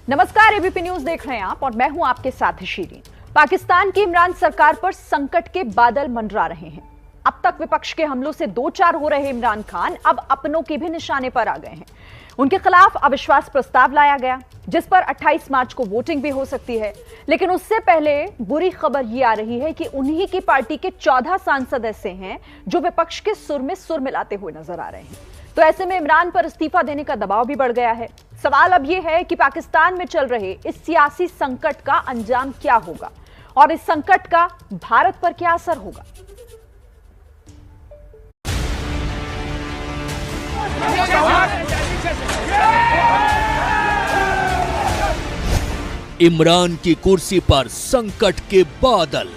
नमस्कार, ABP news देख रहे हैं आप और मैं हूं आपके साथ शीरीन। पाकिस्तान की इमरान सरकार पर संकट के बादल मंडरा रहे हैं। अब तक विपक्ष के हमलों से दो चार हो रहे इमरान खान अब अपनों के भी निशाने पर आ गए हैं। उनके खिलाफ अविश्वास प्रस्ताव लाया गया जिस पर 28 मार्च को वोटिंग भी हो सकती है। लेकिन उससे पहले बुरी खबर यह आ रही है कि उन्हीं की पार्टी के 14 सांसद ऐसे हैं जो विपक्ष के सुर में सुर मिलाते हुए नजर आ रहे हैं। तो ऐसे में इमरान पर इस्तीफा देने का दबाव भी बढ़ गया है। सवाल अब यह है कि पाकिस्तान में चल रहे इस सियासी संकट का अंजाम क्या होगा और इस संकट का भारत पर क्या असर होगा। इमरान की कुर्सी पर संकट के बादल।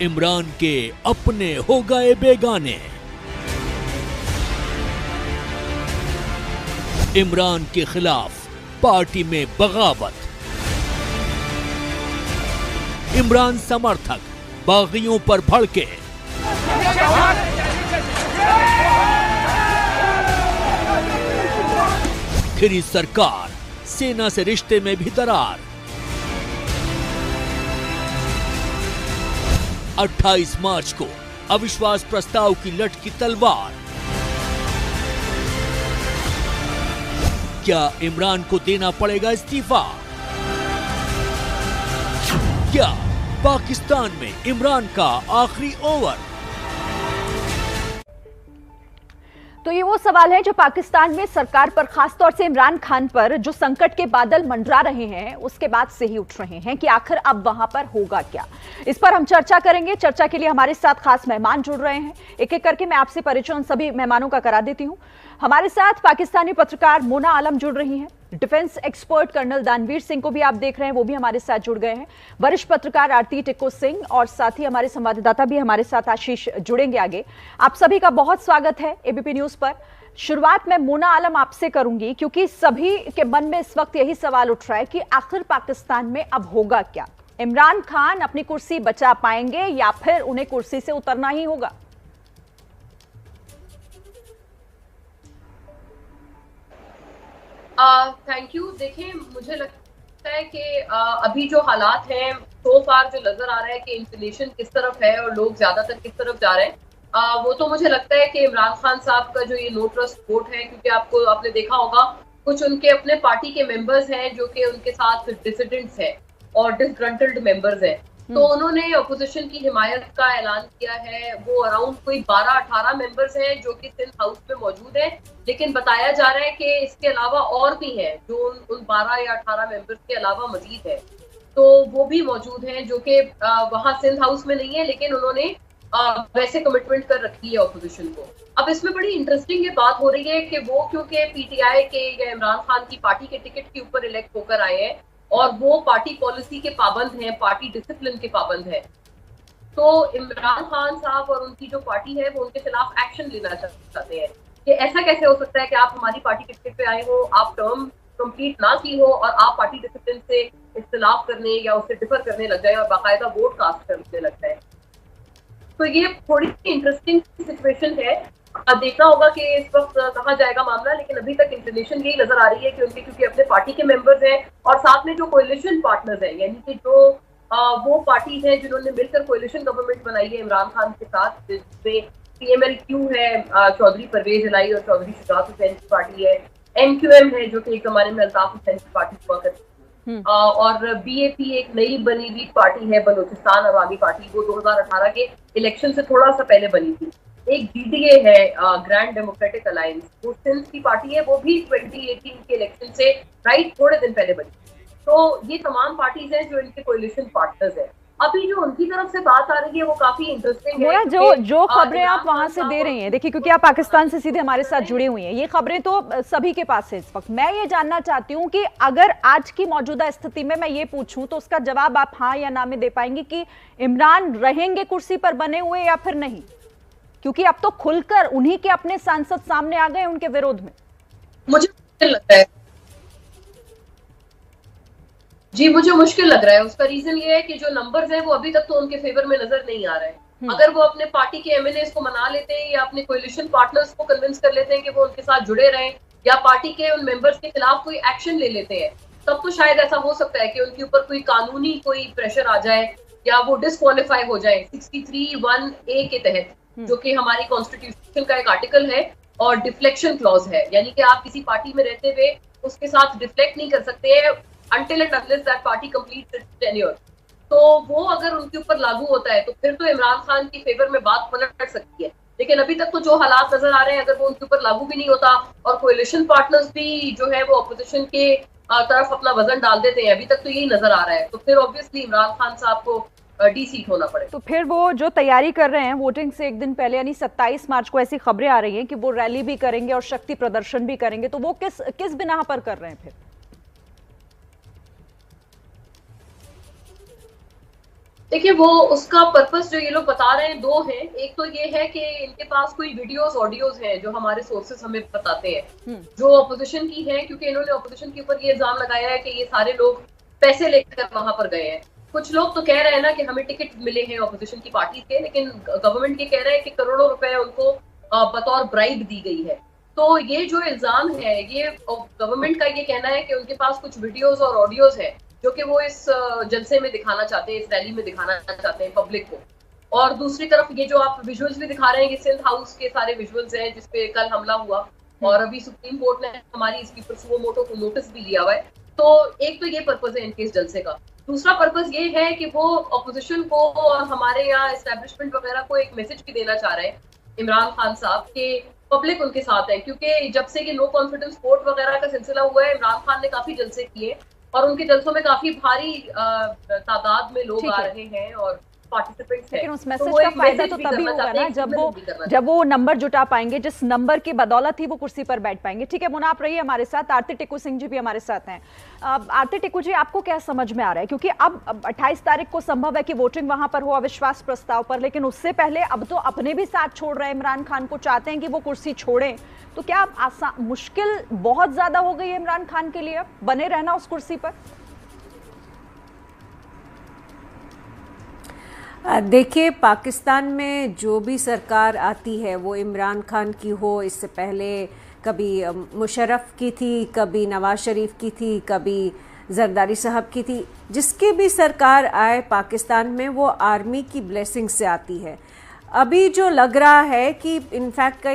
इमरान के अपने हो गए बेगाने। इमरान के खिलाफ पार्टी में बगावत। इमरान समर्थक बागियों पर भड़के। घिरी सरकार, सेना से रिश्ते में भी दरार। 28 मार्च को अविश्वास प्रस्ताव की लटकी तलवार। क्या इमरान को देना पड़ेगा इस्तीफा? क्या पाकिस्तान में इमरान का आखिरी ओवर? तो ये वो सवाल है जो पाकिस्तान में सरकार पर, खासतौर से इमरान खान पर जो संकट के बादल मंडरा रहे हैं उसके बाद से ही उठ रहे हैं कि आखिर अब वहां पर होगा क्या। इस पर हम चर्चा करेंगे। चर्चा के लिए हमारे साथ खास मेहमान जुड़ रहे हैं। एक एक करके मैं आपसे परिचय उन सभी मेहमानों का करा देती हूं। हमारे साथ पाकिस्तानी पत्रकार मोना आलम जुड़ रही हैं। डिफेंस एक्सपर्ट कर्नल दानवीर सिंह को भी आप देख रहे हैं, वो भी हमारे साथ जुड़ गए हैं। वरिष्ठ पत्रकार आरती टिक्को सिंह और साथ ही हमारे संवाददाता भी हमारे साथ आशीष जुड़ेंगे आगे। आप सभी का बहुत स्वागत है एबीपी न्यूज पर। शुरुआत में मोना आलम आपसे करूंगी क्योंकि सभी के मन में इस वक्त यही सवाल उठ रहा है कि आखिर पाकिस्तान में अब होगा क्या। इमरान खान अपनी कुर्सी बचा पाएंगे या फिर उन्हें कुर्सी से उतरना ही होगा? Thank you. देखिए, मुझे लगता है कि अभी जो हालात हैं सो फार जो नजर आ रहा है कि इंक्लिनेशन किस तरफ है और लोग ज्यादातर किस तरफ जा रहे हैं, वो तो मुझे लगता है कि इमरान खान साहब का जो ये नो ट्रस्ट वोट है, क्योंकि आपने देखा होगा कुछ उनके अपने पार्टी के मेंबर्स हैं जो कि उनके साथ डिसिडेंट्स हैं और डिसग्रंटल्ड मेंबर्स हैं, तो उन्होंने अपोजिशन की हिमायत का ऐलान किया है। वो अराउंड कोई 12-18 मेंबर्स हैं जो कि सिंध हाउस में मौजूद हैं, लेकिन बताया जा रहा है कि इसके अलावा और भी हैं जो उन 12 या 18 मेंबर्स के अलावा मजीद है, तो वो भी मौजूद हैं जो कि वहां सिंध हाउस में नहीं है, लेकिन उन्होंने वैसे कमिटमेंट कर रखी है अपोजिशन को। अब इसमें बड़ी इंटरेस्टिंग ये बात हो रही है कि वो क्योंकि पीटीआई के या इमरान खान की पार्टी के टिकट के ऊपर इलेक्ट होकर आए हैं और वो पार्टी पॉलिसी के पाबंद हैं, पार्टी डिसिप्लिन के पाबंद है, तो इमरान खान साहब और उनकी जो पार्टी है वो उनके खिलाफ एक्शन लेना चाहते हैं कि ऐसा कैसे हो सकता है कि आप हमारी पार्टी के टिकट पे आए हो, आप टर्म कंप्लीट ना की हो और आप पार्टी डिसिप्लिन से इख्तिलाफ करने या उससे डिफर करने लग जाए और बाकायदा वोट कास्ट करने लग जाए। तो ये थोड़ी इंटरेस्टिंग सिचुएशन है। देखना होगा कि इस वक्त कहाँ जाएगा मामला, लेकिन अभी तक इंक्लिनेशन यही नजर आ रही है कि उनके क्योंकि अपने पार्टी के मेंबर्स हैं और साथ में जो कोएलिशन पार्टनर्स हैं, यानी कि जो वो पार्टीज हैं जिन्होंने मिलकर कोएलिशन गवर्नमेंट बनाई है इमरान खान के साथ, जिसमें पीएमएलक्यू है, चौधरी परवेज इलाही और चौधरी शुजात हुसैन की पार्टी है, एमक्यूएम है जो कि एक जमाने में अल्ताफ हुसैन की पार्टी हुआ करती, और बीएपी एक नई बनी हुई पार्टी है, बलूचिस्तान अवामी पार्टी, वो 2018 के इलेक्शन से थोड़ा सा पहले बनी थी। एक जीडीए है, ग्रैंड डेमोक्रेटिक अलायंस, वो सिंध की पार्टी है, वो भी 2018 के इलेक्शन से थोड़े दिन पहले बनी। तो ये तमाम पार्टीज हैं जो इनके कोएलिशन पार्टनर्स हैं। अभी जो उनकी तरफ से बात आ रही है वो काफी इंटरेस्टिंग है। जो खबरें आप वहां से दे रही हैं, देखिए क्योंकि आप पाकिस्तान से सीधे हमारे साथ जुड़ी हुई हैं, ये खबरें तो सभी के पास है इस वक्त। मैं ये जानना चाहती हूँ कि अगर आज की मौजूदा स्थिति में मैं ये पूछूं तो उसका जवाब आप हाँ या ना में दे पाएंगे कि इमरान रहेंगे कुर्सी पर बने हुए या फिर नहीं, क्योंकि अब तो खुलकर उन्हीं के अपने सांसद सामने आ गए उनके विरोध में। मुझे लगता है जी, मुझे मुश्किल लग रहा है। उसका रीजन ये है कि जो नंबर्स हैं वो अभी तक तो उनके फेवर में नजर नहीं आ रहे हैं। अगर वो अपने पार्टी के एमएनएस को मना लेते हैं या अपने कोएलिशन पार्टनर्स को कन्विंस कर लेते हैं कि वो उनके साथ जुड़े रहें या पार्टी के उन मेंबर्स के खिलाफ कोई एक्शन ले लेते हैं, तब तो शायद ऐसा हो सकता है कि उनके ऊपर कोई कानूनी कोई प्रेशर आ जाए या वो डिस्क्वालीफाई हो जाए 63(1)(a) के तहत, जो कि हमारी कॉन्स्टिट्यूशन का एक आर्टिकल है, और डिफ्लेक्शन क्लॉज है, यानी कि आप किसी पार्टी में रहते हुए उसके साथ डिफ्लेक्ट नहीं कर सकते हैं until and unless that party completes its tenure। तो वो अगर उनके ऊपर लागू होता है तो फिर तो इमरान खान की फेवर में बात पलट सकती है, लेकिन अभी तक तो जो हालात नजर आ रहे हैं, अगर वो उनके ऊपर लागू भी नहीं होता और कोएलिशन पार्टनर्स भी जो है वो अपोजिशन के तरफ अपना वजन डाल देते हैं, अभी तक तो यही नजर आ रहा है, तो फिर ऑब्वियसली इमरान खान साहब को डी-सीट होना पड़े। तो फिर वो जो तैयारी कर रहे हैं वोटिंग से एक दिन पहले, यानी 27 मार्च को ऐसी खबरें आ रही हैं कि वो रैली भी करेंगे और शक्ति प्रदर्शन भी करेंगे, तो वो किस बिना पर कर रहे हैं फिर? देखिए, वो उसका पर्पस जो ये लोग बता रहे हैं दो हैं। एक तो ये है कि इनके पास कोई वीडियोस ऑडियोज हैं जो हमारे सोर्सेस हमें बताते हैं जो अपोजिशन की हैं, क्योंकि इन्होंने अपोजिशन के ऊपर ये इल्जाम लगाया है कि ये सारे लोग पैसे लेकर वहां पर गए हैं। कुछ लोग तो कह रहे हैं ना कि हमें टिकट मिले हैं अपोजिशन की पार्टी के, लेकिन गवर्नमेंट ये कह रहे हैं कि करोड़ों रुपए उनको बतौर ब्राइब दी गई है। तो ये जो इल्जाम है, ये गवर्नमेंट का ये कहना है कि उनके पास कुछ वीडियोज और ऑडियोज है जो कि वो इस जलसे में दिखाना चाहते हैं, इस रैली में दिखाना चाहते हैं पब्लिक को। और दूसरी तरफ ये जो आप विजुअल्स भी दिखा रहे हैं, ये सिंध हाउस के सारे विजुअल्स हैं जिसपे कल हमला हुआ, और अभी सुप्रीम कोर्ट ने हमारी इसकी सुओ मोटो को नोटिस भी लिया हुआ है। तो एक तो ये पर्पस है इनके इस जलसे का। दूसरा पर्पस ये है कि वो अपोजिशन को और हमारे यहाँ एस्टेब्लिशमेंट वगैरह को एक मैसेज भी देना चाह रहे हैं इमरान खान साहब के पब्लिक उनके साथ है, क्योंकि जब से ये नो कॉन्फिडेंस वोट वगैरह का सिलसिला हुआ है, इमरान खान ने काफी जलसे किए और उनके जलसों में काफी भारी तादाद में लोग आ रहे हैं और पार्टिसिपेंट्स हैं। लेकिन उस मैसेज का फायदा तो तभी होगा ना जब वो नंबर जुटा पाएंगे जिस नंबर की बदौलत ही वो कुर्सी पर बैठ पाएंगे। ठीक है मुना, आप रहिए हमारे साथ। आरती टिक्कू सिंह जी भी हमारे साथ हैं। आरती टिक्कू जी, आपको क्या समझ में आ रहा है, क्योंकि अब 28 तारीख को संभव है कि वोटिंग वहां पर हो अविश्वास प्रस्ताव पर, लेकिन उससे पहले अब तो अपने भी साथ छोड़ रहे हैं इमरान खान को, चाहते हैं कि वो कुर्सी छोड़ें, तो क्या मुश्किल बहुत ज्यादा हो गई है इमरान खान के लिए बने रहना उस कुर्सी पर? देखिए, पाकिस्तान में जो भी सरकार आती है वो इमरान खान की हो, इससे पहले कभी मुशर्रफ की थी, कभी नवाज शरीफ की थी, कभी जरदारी साहब की थी, जिसकी भी सरकार आए पाकिस्तान में वो आर्मी की ब्लेसिंग से आती है। अभी जो लग रहा है कि इनफैक्ट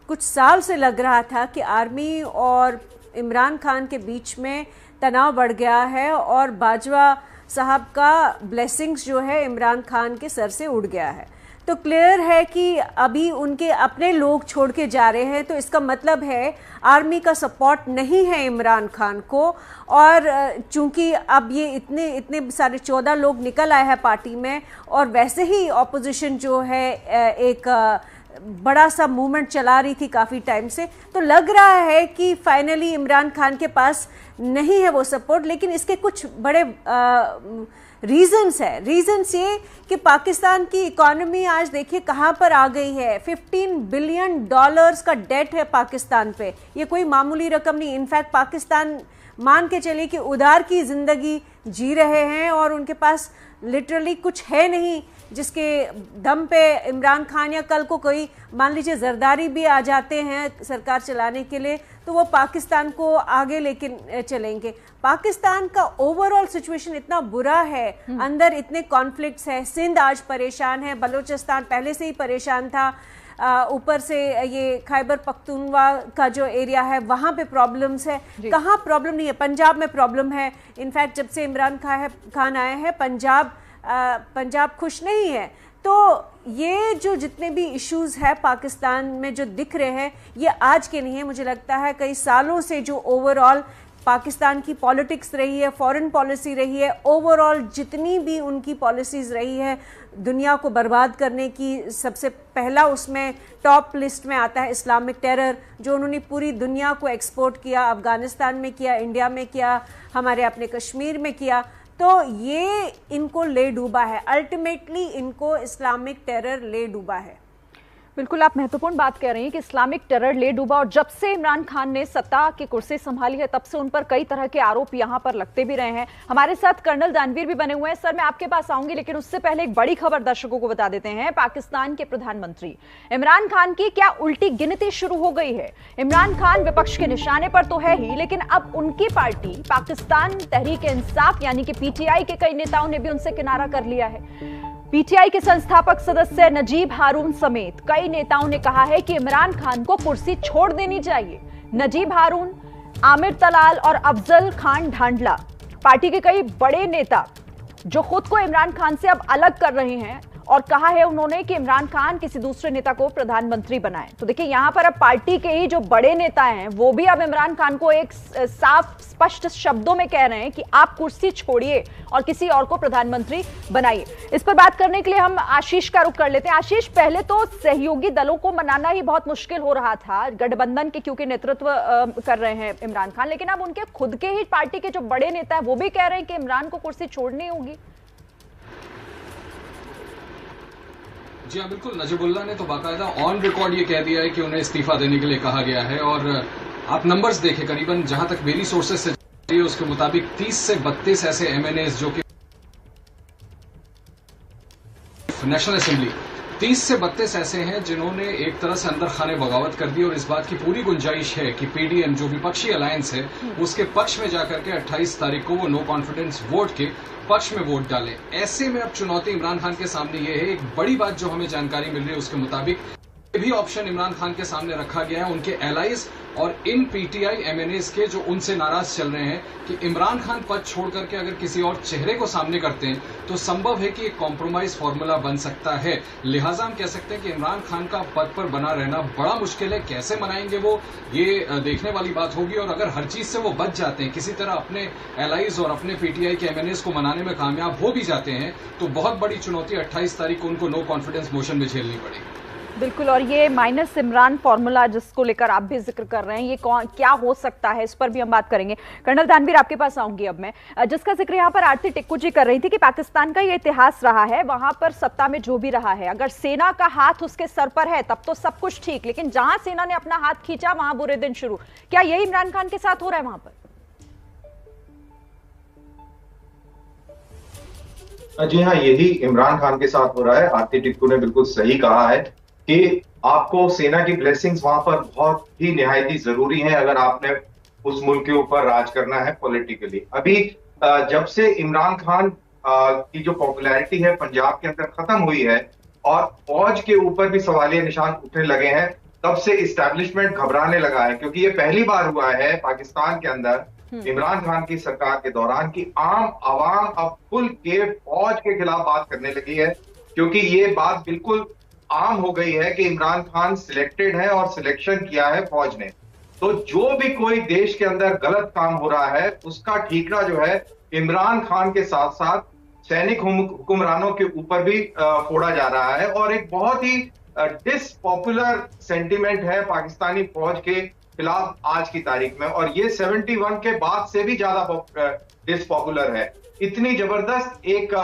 कुछ साल से लग रहा था कि आर्मी और इमरान खान के बीच में तनाव बढ़ गया है और बाजवा साहब का ब्लेसिंग्स जो है इमरान खान के सर से उड़ गया है। तो क्लियर है कि अभी उनके अपने लोग छोड़ के जा रहे हैं, तो इसका मतलब है आर्मी का सपोर्ट नहीं है इमरान खान को। और चूंकि अब ये इतने सारे 14 लोग निकल आए हैं पार्टी में, और वैसे ही ऑपोजिशन जो है एक बड़ा सा मूवमेंट चला रही थी काफ़ी टाइम से, तो लग रहा है कि फाइनली इमरान खान के पास नहीं है वो सपोर्ट। लेकिन इसके कुछ बड़े रीजंस है। रीजंस ये कि पाकिस्तान की इकोनॉमी आज देखिए कहाँ पर आ गई है। $15 बिलियन का डेट है पाकिस्तान पे, ये कोई मामूली रकम नहीं। इनफैक्ट पाकिस्तान मान के चलिए कि उधार की ज़िंदगी जी रहे हैं और उनके पास लिटरली कुछ है नहीं जिसके दम पे इमरान खान या कल को कोई मान लीजिए जरदारी भी आ जाते हैं सरकार चलाने के लिए, तो वो पाकिस्तान को आगे लेके चलेंगे। पाकिस्तान का ओवरऑल सिचुएशन इतना बुरा है, अंदर इतने कॉन्फ्लिक्ट्स हैं। सिंध आज परेशान है, बलूचिस्तान पहले से ही परेशान था, ऊपर से ये खैबर पख्तूनवा का जो एरिया है वहाँ पे प्रॉब्लम्स है। कहाँ प्रॉब्लम नहीं है? पंजाब में प्रॉब्लम है। इनफैक्ट जब से इमरान खान आए हैं पंजाब खुश नहीं है। तो ये जो जितने भी इश्यूज है पाकिस्तान में जो दिख रहे हैं, ये आज के नहीं है। मुझे लगता है कई सालों से जो ओवरऑल पाकिस्तान की पॉलिटिक्स रही है, फॉरेन पॉलिसी रही है, ओवरऑल जितनी भी उनकी पॉलिसीज़ रही है दुनिया को बर्बाद करने की, सबसे पहला उसमें टॉप लिस्ट में आता है इस्लामिक टेरर, जो उन्होंने पूरी दुनिया को एक्सपोर्ट किया, अफ़गानिस्तान में किया, इंडिया में किया, हमारे अपने कश्मीर में किया। तो ये इनको ले डूबा है, अल्टीमेटली इनको इस्लामिक टेरर ले डूबा है। बिल्कुल, आप महत्वपूर्ण बात कह रही हैं कि इस्लामिक टेरर ले डूबा और जब से इमरान खान ने सत्ता की कुर्सी संभाली है तब से उन पर कई तरह के आरोप यहां पर लगते भी रहे हैं। हमारे साथ कर्नल दानवीर भी बने हुए हैं। सर, मैं आपके पास आऊंगी, लेकिन उससे पहले एक बड़ी खबर दर्शकों को बता देते हैं। पाकिस्तान के प्रधानमंत्री इमरान खान की क्या उल्टी गिनती शुरू हो गई है? इमरान खान विपक्ष के निशाने पर तो है ही, लेकिन अब उनकी पार्टी पाकिस्तान तहरीक इंसाफ यानी कि पीटीआई के कई नेताओं ने भी उनसे किनारा कर लिया है। पीटीआई के संस्थापक सदस्य नजीब हारून समेत कई नेताओं ने कहा है कि इमरान खान को कुर्सी छोड़ देनी चाहिए। नजीब हारून, आमिर तलाल और अफजल खान ढांडला, पार्टी के कई बड़े नेता जो खुद को इमरान खान से अब अलग कर रहे हैं और कहा है उन्होंने कि इमरान खान किसी दूसरे नेता को प्रधानमंत्री बनाए। तो देखिए, यहां पर अब पार्टी के ही जो बड़े नेता हैं वो भी अब इमरान खान को एक साफ स्पष्ट शब्दों में कह रहे हैं कि आप कुर्सी छोड़िए और किसी और को प्रधानमंत्री बनाइए। इस पर बात करने के लिए हम आशीष का रुख कर लेते हैं। आशीष, पहले तो सहयोगी दलों को मनाना ही बहुत मुश्किल हो रहा था, गठबंधन के क्योंकि नेतृत्व कर रहे हैं इमरान खान, लेकिन अब उनके खुद के ही पार्टी के जो बड़े नेता हैं वो भी कह रहे हैं कि इमरान को कुर्सी छोड़नी होगी। जी हाँ, बिल्कुल। नजीबुल्लाह ने तो बाकायदा ऑन रिकॉर्ड ये कह दिया है कि उन्हें इस्तीफा देने के लिए कहा गया है। और आप नंबर्स देखें, करीबन जहां तक मेरी सोर्सेज से उसके मुताबिक 30 से 32 ऐसे एमएनएस जो कि नेशनल असेंबली 30 से 32 ऐसे हैं जिन्होंने एक तरह से अंदर खाने बगावत कर दी और इस बात की पूरी गुंजाइश है कि पीडीएम जो विपक्षी अलायंस है उसके पक्ष में जाकर के 28 तारीख को वो नो कॉन्फिडेंस वोट के पक्ष में वोट डालें। ऐसे में अब चुनौती इमरान खान के सामने ये है। एक बड़ी बात जो हमें जानकारी मिल रही है उसके मुताबिक ये भी ऑप्शन इमरान खान के सामने रखा गया है उनके एलाइज और इन पीटीआई एमएनएस के जो उनसे नाराज चल रहे हैं कि इमरान खान पद छोड़ करके अगर किसी और चेहरे को सामने करते हैं तो संभव है कि एक कॉम्प्रोमाइज फॉर्मूला बन सकता है। लिहाजा हम कह सकते हैं कि इमरान खान का पद पर बना रहना बड़ा मुश्किल है। कैसे मनाएंगे वो, ये देखने वाली बात होगी। और अगर हर चीज से वो बच जाते हैं, किसी तरह अपने एलाइज और अपने पीटीआई के एमएनएस को मनाने में कामयाब हो भी जाते हैं, तो बहुत बड़ी चुनौती 28 तारीख को उनको नो कॉन्फिडेंस मोशन में झेलनी पड़ेगी। बिल्कुल, और ये माइनस इमरान फॉर्मूला जिसको लेकर आप भी जिक्र कर रहे हैं, ये क्या हो सकता है, इस पर भी हम बात करेंगे। कर्नल दानवीर, आपके पास आऊंगी अब मैं। जिसका जिक्र यहाँ पर आरती टिक्कू जी कर रही थी कि पाकिस्तान का ये इतिहास रहा है, वहां पर सत्ता में जो भी रहा है, अगर सेना का हाथ उसके सर पर है तब तो सब कुछ ठीक, लेकिन जहां सेना ने अपना हाथ खींचा वहां बुरे दिन शुरू। क्या यही इमरान खान के साथ हो रहा है वहां पर? जी हाँ, यही इमरान खान के साथ हो रहा है। आरती टिक्कू ने बिल्कुल सही कहा है कि आपको सेना की ब्लेसिंग्स वहां पर बहुत ही निहायती जरूरी है अगर आपने उस मुल्क के ऊपर राज करना है पॉलिटिकली। अभी जब से इमरान खान की जो पॉपुलैरिटी है पंजाब के अंदर खत्म हुई है और फौज के ऊपर भी सवालिया निशान उठने लगे हैं, तब से इस्टेब्लिशमेंट घबराने लगा है। क्योंकि ये पहली बार हुआ है पाकिस्तान के अंदर इमरान खान की सरकार के दौरान की आम आवाम अब खुल के फौज के खिलाफ बात करने लगी है, क्योंकि ये बात बिल्कुल आम हो गई है कि इमरान खान सिलेक्टेड है और सिलेक्शन किया है फौज ने। तो जो भी कोई देश के अंदर गलत काम हो रहा है उसका ठीकरा जो है इमरान खान के साथ साथ सैनिक हुक्मरानों के ऊपर भी फोड़ा जा रहा है। और एक बहुत ही डिसपॉपुलर सेंटिमेंट है पाकिस्तानी फौज के खिलाफ आज की तारीख में, और ये 71 के बाद से भी ज्यादा डिसपॉपुलर है। इतनी जबरदस्त एक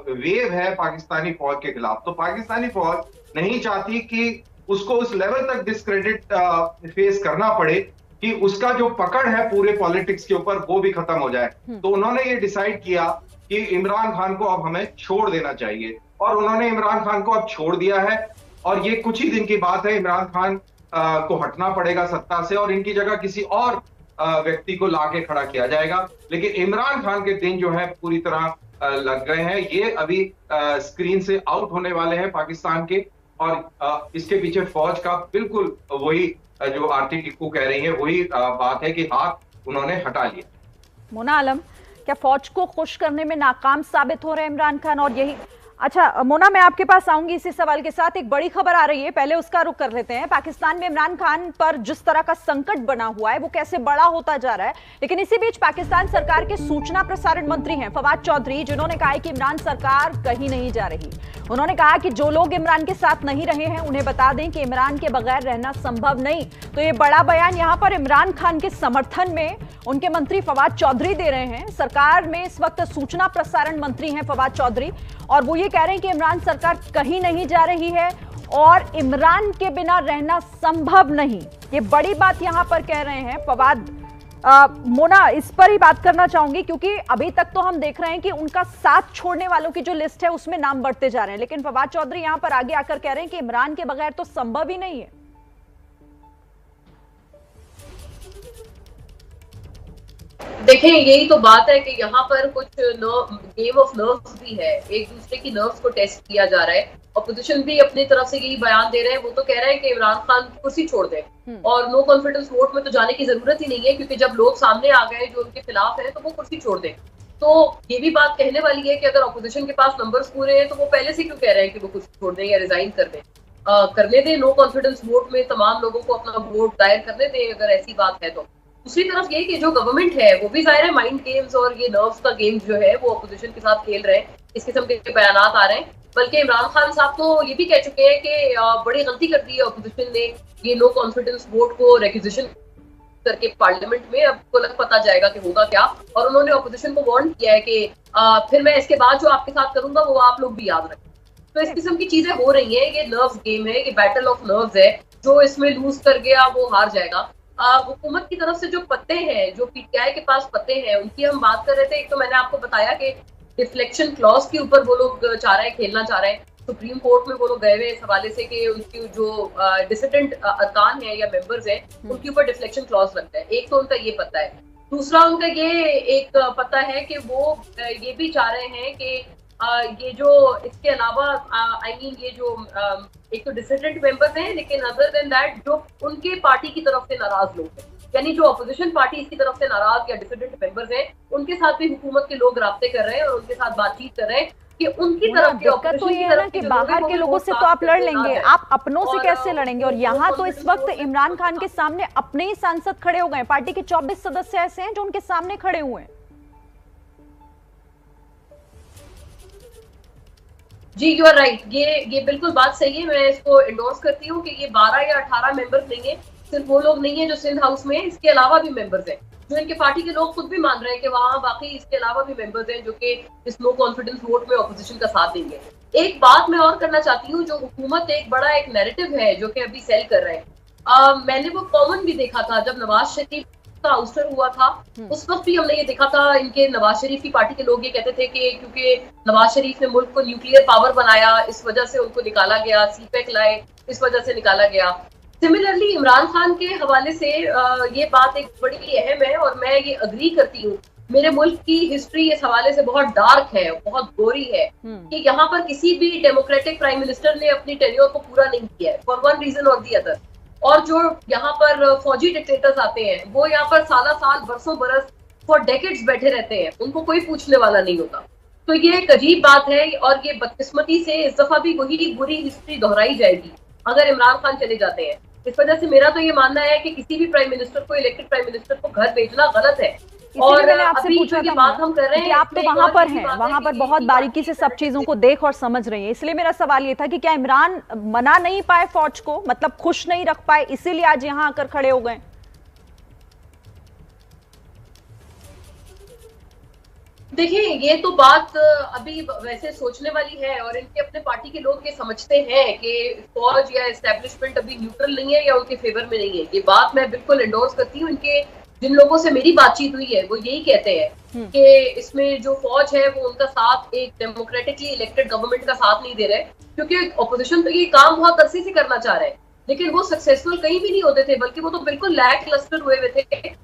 वेव है पाकिस्तानी फौज के खिलाफ। तो पाकिस्तानी फौज नहीं चाहती कि उसको उस लेवल तक डिस्क्रेडिट फेस करना पड़े कि उसका जो पकड़ है पूरे पॉलिटिक्स के ऊपर वो भी खत्म हो जाए। तो उन्होंने ये डिसाइड किया कि इमरान खान को अब हमें छोड़ देना चाहिए, और उन्होंने इमरान खान को अब छोड़ दिया है। और ये कुछ ही दिन की बात है, इमरान खान को हटना पड़ेगा सत्ता से और इनकी जगह किसी और व्यक्ति को लाके खड़ा किया जाएगा। लेकिन इमरान खान के दिन जो है पूरी तरह लग गए हैं। ये अभी स्क्रीन से आउट होने वाले हैं पाकिस्तान के, और इसके पीछे फौज का बिल्कुल वही जो आरती टिक्कू कह रही है वही बात है कि हाथ उन्होंने हटा लिया। मोना आलम, क्या फौज को खुश करने में नाकाम साबित हो रहे हैं इमरान खान? और यही अच्छा मोना, मैं आपके पास आऊंगी इसी सवाल के साथ। एक बड़ी खबर आ रही है, पहले उसका रुख कर लेते हैं। पाकिस्तान में इमरान खान पर जिस तरह का संकट बना हुआ है वो कैसे बड़ा होता जा रहा है, लेकिन इसी बीच पाकिस्तान सरकार के सूचना प्रसारण मंत्री हैं फवाद चौधरी, जिन्होंने कहा है कि इमरान सरकार कहीं नहीं जा रही। उन्होंने कहा कि जो लोग इमरान के साथ नहीं रहे हैं उन्हें बता दें कि इमरान के बगैर रहना संभव नहीं। तो ये बड़ा बयान यहाँ पर इमरान खान के समर्थन में उनके मंत्री फवाद चौधरी दे रहे हैं। सरकार में इस वक्त सूचना प्रसारण मंत्री हैं फवाद चौधरी, और वो ये कह रहे हैं कि इमरान सरकार कहीं नहीं जा रही है और इमरान के बिना रहना संभव नहीं। ये बड़ी बात यहां पर कह रहे हैं फवाद। मोना, इस पर ही बात करना चाहूंगी क्योंकि अभी तक तो हम देख रहे हैं कि उनका साथ छोड़ने वालों की जो लिस्ट है उसमें नाम बढ़ते जा रहे हैं, लेकिन फवाद चौधरी यहां पर आगे आकर कह रहे हैं कि इमरान के बगैर तो संभव ही नहीं है। देखें, यही तो बात है कि यहाँ पर कुछ गेम ऑफ नर्व्स भी है, एक दूसरे की नर्व्स को टेस्ट किया जा रहा है। ऑपोजिशन भी अपनी तरफ से यही बयान दे रहे हैं, वो तो कह रहे हैं कि इमरान खान कुर्सी छोड़ दें और नो कॉन्फिडेंस वोट में तो जाने की जरूरत ही नहीं है, क्योंकि जब लोग सामने आ गए जो उनके खिलाफ है तो वो कुर्सी छोड़ दें। तो ये भी बात कहने वाली है कि अगर ऑपोजिशन के पास नंबर्स पूरे हैं तो वो पहले से क्यों कह रहे हैं कि वो कुर्सी छोड़ दें या रिजाइन कर दें। करने दें, नो कॉन्फिडेंस वोट में तमाम लोगों को अपना वोट दायर करने दें अगर ऐसी बात है तो। दूसरी तरफ ये कि जो गवर्नमेंट है वो भी जाहिर है माइंड गेम्स और ये नर्व्स का गेम जो है वो अपोजिशन के साथ खेल रहे हैं, इस किस्म के बयान आ रहे हैं। बल्कि इमरान खान साहब तो ये भी कह चुके हैं कि बड़ी गलती कर दी है अपोजिशन ने ये नो कॉन्फिडेंस वोट को रिक्विजिशन करके पार्लियामेंट में, अब को पता जाएगा कि होगा क्या। और उन्होंने अपोजिशन को वार्न किया है कि फिर मैं इसके बाद जो आपके साथ करूंगा वो आप लोग भी याद रखें। तो इस किस्म की चीजें हो रही हैं, ये नर्व्स गेम है, ये बैटल ऑफ नर्व्स है, जो इसमें लूज कर गया वो हार जाएगा। हुकूमत की तरफ से जो पत्ते हैं, जो पीटीआई के पास पत्ते हैं, उनकी हम बात कर रहे थे। एक तो मैंने आपको बताया कि डिफ्लेक्शन क्लॉज के ऊपर वो लोग चाह रहे हैं, खेलना चाह रहे हैं। सुप्रीम कोर्ट में वो लोग गए हुए इस हवाले से कि उनकी जो डिसिडेंट अरकान है या मेंबर्स हैं उनके ऊपर डिफ्लेक्शन क्लॉज लगता है। एक तो उनका ये पता है, दूसरा उनका ये एक पता है कि वो ये भी चाह रहे हैं कि ये जो इसके अलावा ये जो एक तो डिसिडेंट मेंबर्स हैं, लेकिन अदर देन दैट जो उनके पार्टी की तरफ से नाराज लोग हैं, यानी जो अपोजिशन पार्टी इसकी तरफ से नाराज या डिसिडेंट मेंबर्स हैं, उनके साथ भी हुकूमत के लोग राब्ते कर रहे हैं और उनके साथ बातचीत कर रहे हैं कि उनकी तरफ दिक्कत तो ये है ना कि बाहर के लोगों से तो आप लड़ लेंगे, आप अपनों से कैसे लड़ेंगे? और यहाँ तो इस वक्त इमरान खान के सामने अपने ही सांसद खड़े हो गए, पार्टी के 24 सदस्य ऐसे हैं जो उनके सामने खड़े हुए हैं। जी, यू आर राइट, ये बिल्कुल बात सही है, मैं इसको इंडोर्स करती हूँ कि ये 12 या 18 मेंबर्स नहीं है, सिर्फ वो लोग नहीं है जो सिंध हाउस में है, इसके अलावा भी मेंबर्स हैं जो इनके पार्टी के लोग खुद भी मान रहे हैं कि वहाँ बाकी इसके अलावा भी मेंबर्स हैं जो कि इस नो कॉन्फिडेंस वोट में ऑपोजिशन का साथ देंगे। एक बात मैं और करना चाहती हूँ, जो हुकूमत एक बड़ा एक नैरेटिव है जो कि अभी सेल कर रहे हैं, मैंने वो कॉमन भी देखा था जब नवाज शरीफ का आउस्टर हुआ था, उस वक्त भी हमने ये देखा था, इनके नवाज शरीफ की पार्टी के लोग ये कहते थे कि क्योंकि नवाज शरीफ ने मुल्क को न्यूक्लियर पावर बनाया इस वजह से उनको निकाला गया, सीपैक लाए इस वजह से निकाला गया। सिमिलरली इमरान खान के हवाले से ये बात एक बड़ी अहम है और मैं ये अग्री करती हूँ। मेरे मुल्क की हिस्ट्री इस हवाले से बहुत डार्क है, बहुत गोरी है कि यहाँ पर किसी भी डेमोक्रेटिक प्राइम मिनिस्टर ने अपनी टेन्योर को पूरा नहीं किया है फॉर वन रीजन और दी अदर। और जो यहाँ पर फौजी डिक्टेटर्स आते हैं वो यहाँ पर साला साल बरसों बरस फॉर डेकेड्स बैठे रहते हैं, उनको कोई पूछने वाला नहीं होता। तो ये एक अजीब बात है और ये बदकिस्मती से इस दफा भी वही बुरी हिस्ट्री दोहराई जाएगी अगर इमरान खान चले जाते हैं। इस वजह से मेरा तो ये मानना है कि किसी भी प्राइम मिनिस्टर को, इलेक्टेड प्राइम मिनिस्टर को घर भेजना गलत है। और अभी जो ये बात हम कर रहे हैं आप तो वहां पर हैं, वहां पर बहुत बारीकी से सब चीजों को देख और समझ रही हैं, इसलिए मेरा सवाल ये था कि क्या इमरान मना नहीं पाए फौज को, मतलब खुश नहीं रख पाए, इसीलिए आज यहां आकर खड़े हो गए? देखिए, ये तो बात अभी वैसे सोचने वाली है और इनके अपने पार्टी के लोग ये समझते हैं कि फौज या एस्टेब्लिशमेंट अभी न्यूट्रल नहीं है या उनके फेवर में नहीं है। ये बात मैं बिल्कुल एंडोर्स करती हूँ। इनके जिन लोगों से मेरी बातचीत हुई है वो यही कहते हैं कि इसमें जो फौज है वो उनका साथ एक डेमोक्रेटिकली इलेक्टेड गवर्नमेंट का साथ नहीं दे रहे, क्योंकि ऑपोजिशन तो ये काम बहुत अरसे से करना चाह रहे हैं लेकिन वो सक्सेसफुल कहीं भी नहीं होते थे, बल्कि वो तो बिल्कुल लैक लस्टर हुए हुए थे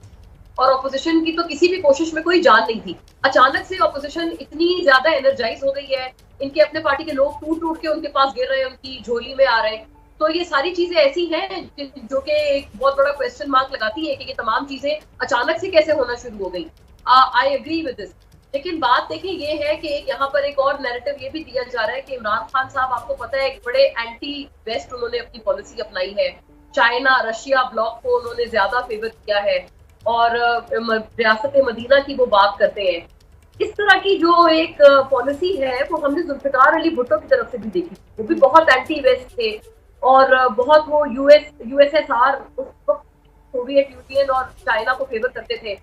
और ऑपोजिशन की तो किसी भी कोशिश में कोई जान नहीं थी। अचानक से ऑपोजिशन इतनी ज्यादा एनर्जाइज हो गई है, इनके अपने पार्टी के लोग टूट टूट के उनके पास गिर रहे हैं, उनकी झोली में आ रहे हैं। तो ये सारी चीजें ऐसी हैं जो कि एक बहुत बड़ा क्वेश्चन मार्क लगाती है कि ये तमाम चीजें अचानक से कैसे होना शुरू हो गई। I agree with this. लेकिन बात देखिए ये है कि यहाँ पर एक और नैरेटिव ये भी दिया जा रहा है कि इमरान खान साहब, आपको पता है, एक बड़े एंटी वेस्ट उन्होंने अपनी पॉलिसी अपनाई है। चाइना रशिया ब्लॉक को उन्होंने ज्यादा फेवर किया है और रियासत मदीना की वो बात करते हैं। इस तरह की जो एक पॉलिसी है वो हमने जुल्फिकार अली भुट्टो की तरफ से भी देखी, वो भी बहुत एंटी वेस्ट थे और बहुत वो यूएसएसआर, उस वक्त सोवियत यूनियन और चाइना को फेवर करते थे।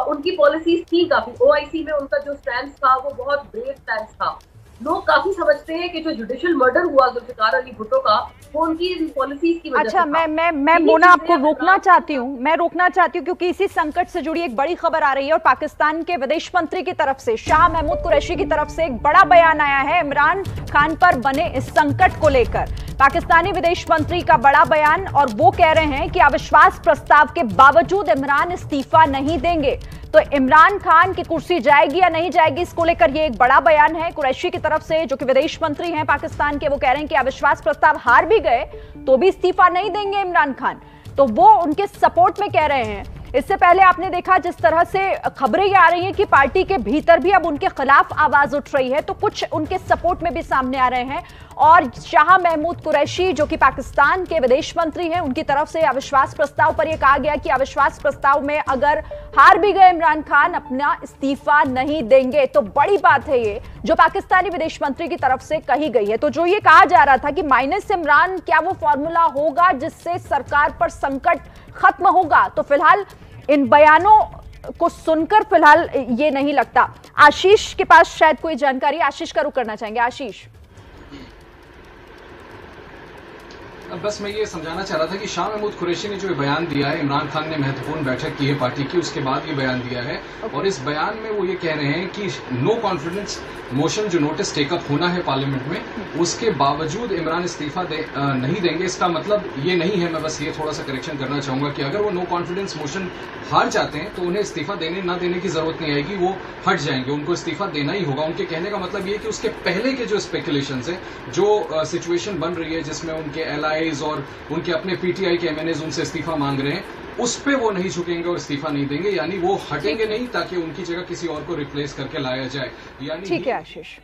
उनकी पॉलिसीज थी काफी, ओआईसी में उनका जो स्टैंड था वो बहुत ब्रेव स्टैंड था लोग काफी समझते हैं कि जो जुडिशियल मर्डर हुआ जुल्फिकार अली भुट्टो का, वो उनकी पॉलिसीज की वजह से अच्छा, था। मैं मोना आपको रोकना चाहती हूँ क्योंकि इसी संकट से जुड़ी एक बड़ी खबर आ रही है और पाकिस्तान के विदेश मंत्री की तरफ से, शाह महमूद कुरैशी की तरफ से एक बड़ा बयान आया है इमरान खान पर बने इस संकट को लेकर। पाकिस्तानी विदेश मंत्री का बड़ा बयान, और वो कह रहे हैं कि अविश्वास प्रस्ताव के बावजूद इमरान इस्तीफा नहीं देंगे। तो इमरान खान की कुर्सी जाएगी या नहीं जाएगी, इसको लेकर ये एक बड़ा बयान है कुरैशी की तरफ से, जो कि विदेश मंत्री हैं पाकिस्तान के। वो कह रहे हैं कि अविश्वास प्रस्ताव हार भी गए तो भी इस्तीफा नहीं देंगे इमरान खान। तो वो उनके सपोर्ट में कह रहे हैं। इससे पहले आपने देखा जिस तरह से खबरें आ रही हैं कि पार्टी के भीतर भी अब उनके खिलाफ आवाज उठ रही है, तो कुछ उनके सपोर्ट में भी सामने आ रहे हैं। और शाह महमूद कुरैशी जो कि पाकिस्तान के विदेश मंत्री हैं, उनकी तरफ से अविश्वास प्रस्ताव पर यह कहा गया कि अविश्वास प्रस्ताव में अगर हार भी गए इमरान खान अपना इस्तीफा नहीं देंगे। तो बड़ी बात है ये जो पाकिस्तानी विदेश मंत्री की तरफ से कही गई है। तो जो ये कहा जा रहा था कि माइनस इमरान, क्या वो फॉर्मूला होगा जिससे सरकार पर संकट खत्म होगा, तो फिलहाल इन बयानों को सुनकर फिलहाल ये नहीं लगता। आशीष के पास शायद कोई जानकारी, आशीष का रुख करना चाहेंगे। आशीष, बस मैं ये समझाना चाह रहा था कि शाह महमूद कुरैशी ने जो बयान दिया है, इमरान खान ने महत्वपूर्ण बैठक की है पार्टी की, उसके बाद ये बयान दिया है। और इस बयान में वो ये कह रहे हैं कि नो कॉन्फिडेंस मोशन जो नोटिस टेकअप होना है पार्लियामेंट में, उसके बावजूद इमरान इस्तीफा नहीं देंगे। इसका मतलब ये नहीं है, मैं बस ये थोड़ा सा करेक्शन करना चाहूंगा कि अगर वो नो कॉन्फिडेंस मोशन हार जाते हैं तो उन्हें इस्तीफा देने ना देने की जरूरत नहीं आएगी, वो हट जाएंगे, उनको इस्तीफा देना ही होगा। उनके कहने का मतलब ये कि उसके पहले के जो स्पेकुलेशंस है, जो सिचुएशन बन रही है जिसमें उनके एलाइज और उनके अपने पीटीआई के एमएनएज उनसे इस्तीफा मांग रहे हैं, उस पे वो नहीं झुकेंगे और इस्तीफा नहीं देंगे। यानी वो हटेंगे नहीं ताकि उनकी जगह किसी और को रिप्लेस करके लाया जाए। यानी ठीक है आशीष।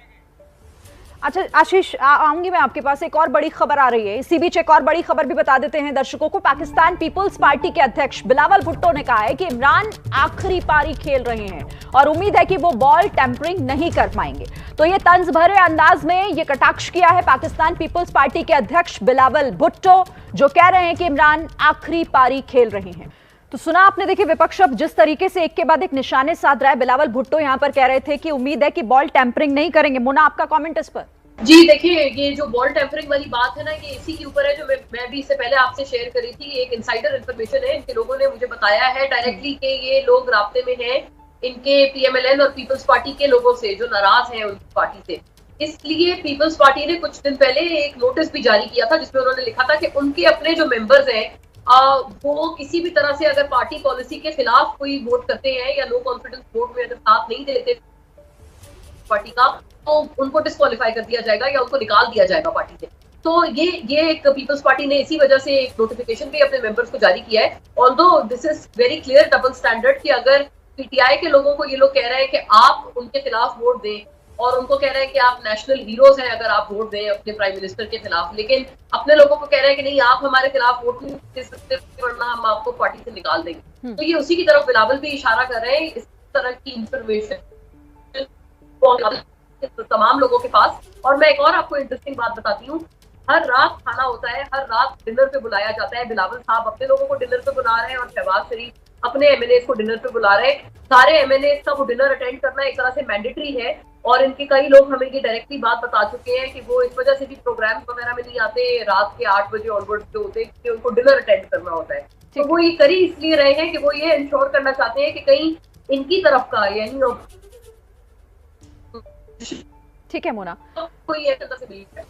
अच्छा आशीष, आऊंगी मैं आपके पास। एक और बड़ी खबर आ रही है, इसी बीच एक और बड़ी खबर भी बता देते हैं दर्शकों को। पाकिस्तान पीपल्स पार्टी के अध्यक्ष बिलावल भुट्टो ने कहा है कि इमरान आखिरी पारी खेल रहे हैं और उम्मीद है कि वो बॉल टेम्परिंग नहीं कर पाएंगे। तो ये तंज भरे अंदाज में ये कटाक्ष किया है पाकिस्तान पीपल्स पार्टी के अध्यक्ष बिलावल भुट्टो, जो कह रहे हैं कि इमरान आखिरी पारी खेल रहे हैं। तो सुना आपने, देखिए विपक्ष अब जिस तरीके से एक के बाद एक निशाने साध रहा है। बिलावल भुट्टो यहां पर कह रहे थे कि उम्मीद है कि बॉल टेम्परिंग नहीं करेंगे। मोना, आपका कमेंट इस पर? जी देखिए, ये जो बॉल टेम्परिंग वाली बात है ना, ये इसी के ऊपर है जो मैं भी इससे पहले आपसे शेयर करी थी। एक इनसाइडर इन्फॉर्मेशन है, इनके लोगों ने मुझे बताया है डायरेक्टली कि ये लोग राब्ते में हैं इनके पीएमएलएन और पीपल्स पार्टी के लोगों से जो नाराज हैं उनकी पार्टी से। इसलिए पीपल्स पार्टी ने कुछ दिन पहले एक नोटिस भी जारी किया था जिसमें उन्होंने लिखा था कि उनके अपने जो मेंबर्स हैं वो किसी भी तरह से अगर पार्टी पॉलिसी के खिलाफ कोई वोट करते हैं या नो कॉन्फिडेंस वोट में अगर साथ नहीं देते पार्टी का, तो उनको डिस्क्वालीफाई कर दिया जाएगा या उनको निकाल दिया जाएगा पार्टी से। तो ये एक पीपल्स पार्टी ने इसी वजह से एक नोटिफिकेशन भी अपने मेंबर्स को जारी किया है। Although this is very clear double standard कि अगर पीटीआई के लोगों को ये लोग कह रहे हैं कि आप उनके खिलाफ वोट दें और उनको कह रहे हैं कि आप नेशनल हीरोज हैं अगर आप वोट दें अपने प्राइम मिनिस्टर के खिलाफ, लेकिन अपने लोगों को कह रहे हैं कि नहीं आप हमारे खिलाफ वोट नहीं दे सकते वरना हम आपको पार्टी से निकाल देंगे। तो ये उसी की तरफ बिलावल भी इशारा कर रहे हैं। इस तरह की इंफॉर्मेशन तमाम लोगों के पास। और मैं एक और आपको इंटरेस्टिंग बात बताती हूँ, हर रात खाना होता है, हर रात डिनर पे बुलाया जाता है। बिलावल साहब अपने लोगों को डिनर पे बुला रहे हैं और शहबाज शरीफ अपने एमएनएस को डिनर पे बुला रहे हैं। सारे एमएनएस का वो डिनर अटेंड करना एक तरह से मैंडेटरी है और इनके कई लोग हमें ये डायरेक्टली बात बता चुके हैं कि वो इस वजह से भी प्रोग्राम वगैरह में नहीं आते, रात के 8 बजे ऑनवर्ड जो होते हैं कि उनको डिनर अटेंड करना होता है। तो वो ये करी इसलिए रहे हैं कि वो ये इंश्योर करना चाहते हैं कि कहीं इनकी तरफ का यानी ठीक है मोना, कोई एक तरह से बिलीव है।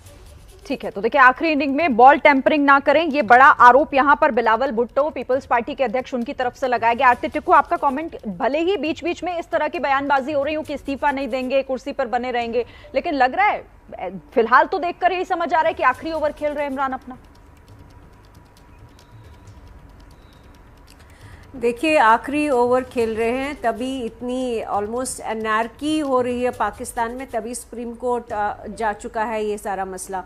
ठीक है, तो देखिए आखिरी इनिंग में बॉल टेम्परिंग ना करें, ये बड़ा आरोप यहां पर बिलावल भुट्टो पीपल्स पार्टी के अध्यक्ष उनकी तरफ से लगाया गया। आरती टिक्कू, आपका कमेंट? भले ही बीच बीच में इस तरह की बयानबाजी हो रही हो कि इस्तीफा नहीं देंगे, कुर्सी पर बने रहेंगे, लेकिन लग रहा है फिलहाल तो देखकर यही समझ आ रहा है कि आखिरी ओवर खेल रहे हैं इमरान अपना। देखिए आखिरी ओवर खेल रहे हैं, तभी इतनी ऑलमोस्ट एनार्की हो रही है पाकिस्तान में, तभी सुप्रीम कोर्ट जा चुका है ये सारा मसला।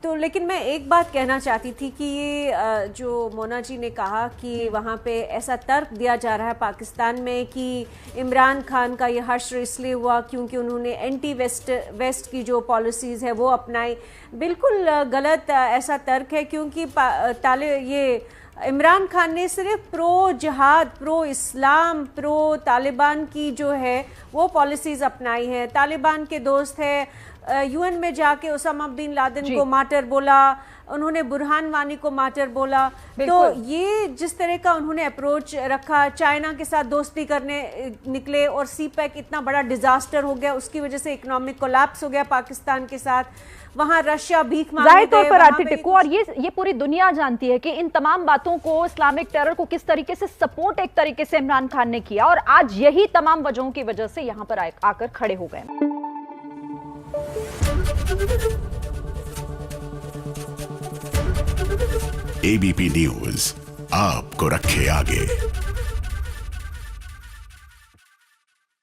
तो लेकिन मैं एक बात कहना चाहती थी कि ये जो मोना जी ने कहा कि वहाँ पे ऐसा तर्क दिया जा रहा है पाकिस्तान में कि इमरान खान का ये हश्र इसलिए हुआ क्योंकि उन्होंने एंटी वेस्ट की जो पॉलिसीज़ है वो अपनाई। बिल्कुल गलत ऐसा तर्क है, क्योंकि ये इमरान खान ने सिर्फ प्रो जिहाद, प्रो इस्लाम, प्रो तालिबान की जो है वो पॉलिसीज़ अपनाई हैं। तालिबान के दोस्त हैं, यूएन में जाके ओसामा बिन लादेन को मार्टर बोला, उन्होंने बुरहान वानी को मार्टर बोला। तो ये जिस तरह का उन्होंने अप्रोच रखा, चाइना के साथ दोस्ती करने निकले और सीपैक इतना बड़ा डिजास्टर हो गया, उसकी वजह से इकोनॉमिक कोलैप्स हो गया पाकिस्तान के साथ, वहां रशिया भीख मांगने जाहिर तौर पर आरती टिक्कू, और ये पूरी दुनिया जानती है कि इन तमाम बातों को, इस्लामिक टेरर को किस तरीके से सपोर्ट एक तरीके से इमरान खान ने किया, और आज यही तमाम वजहों की वजह से यहां पर आकर खड़े हो गए। एबीपी न्यूज आपको रखे आगे।